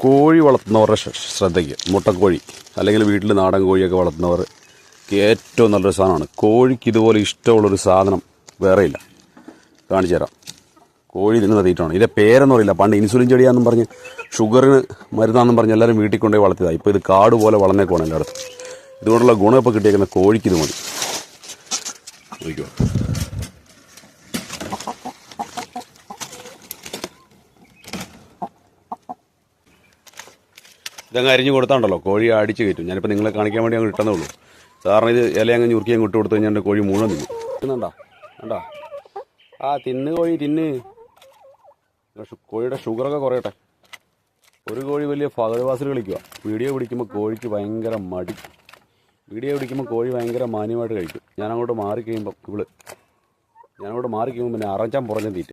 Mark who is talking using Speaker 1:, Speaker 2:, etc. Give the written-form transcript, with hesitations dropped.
Speaker 1: കോഴി വളർത്തുന്നവരുടെ ശ്രദ്ധയ്ക്ക്, മുട്ടക്കോഴി അല്ലെങ്കിൽ വീട്ടിൽ നാടൻ കോഴിയൊക്കെ വളർത്തുന്നവർക്ക് ഏറ്റവും നല്ലൊരു സാധനമാണ്. കോഴിക്ക് ഇതുപോലെ ഇഷ്ടമുള്ളൊരു സാധനം വേറെയില്ല. കാണിച്ചു തരാം. കോഴി തിന്നുന്ന തീറ്റമാണ്. ഇതിൻ്റെ പേരെന്ന് പറയില്ല. പണ്ട് ഇൻസുലിൻ ചെടിയാണെന്നും പറഞ്ഞ് ഷുഗറിന് മരുന്നാണെന്നും പറഞ്ഞ് എല്ലാവരും വീട്ടിൽ കൊണ്ടുപോയി വളർത്തിയതാണ്. ഇപ്പോൾ ഇത് കാട് പോലെ വളർന്നേക്കുവാണ് എല്ലായിടത്തും. ഇതുകൊണ്ടുള്ള ഗുണം ഇപ്പോൾ കിട്ടിയേക്കുന്ന കോഴിക്ക് ഇത് മതി. നോക്കിക്കോ, ഇതങ്ങ് അരിഞ്ഞ് കൊടുത്താണ്ടല്ലോ കോഴി അടിച്ച് കയറ്റും. ഞാനിപ്പോൾ നിങ്ങളെ കാണിക്കാൻ വേണ്ടി അങ്ങ് ഇട്ടെന്നേ ഉള്ളൂ. സാറിന് ഇത് ഇല അങ്ങ് ഞുറുക്കി അങ്ങ് ഇട്ട് കൊടുത്തു കഴിഞ്ഞാൽ എൻ്റെ കോഴി മുഴുവൻ തിന്നു. തിന്നുണ്ടോ? കണ്ടോ? ആ തിന്ന് കോഴി തിന്ന്. കോഴിയുടെ ഷുഗറൊക്കെ കുറയട്ടെ. ഒരു കോഴി വലിയ ഫഹദ്വാസിൽ കളിക്കുക. വീഡിയോ പിടിക്കുമ്പോൾ കോഴിക്ക് ഭയങ്കര മടി. വീഡിയോ പിടിക്കുമ്പോൾ കോഴി ഭയങ്കര മാന്യമായിട്ട് കഴിക്കും. ഞാനങ്ങോട്ട് മാറിക്കഴിയുമ്പോൾ പിന്നെ അറച്ചാൻ പുറഞ്ഞ തീറ്റ.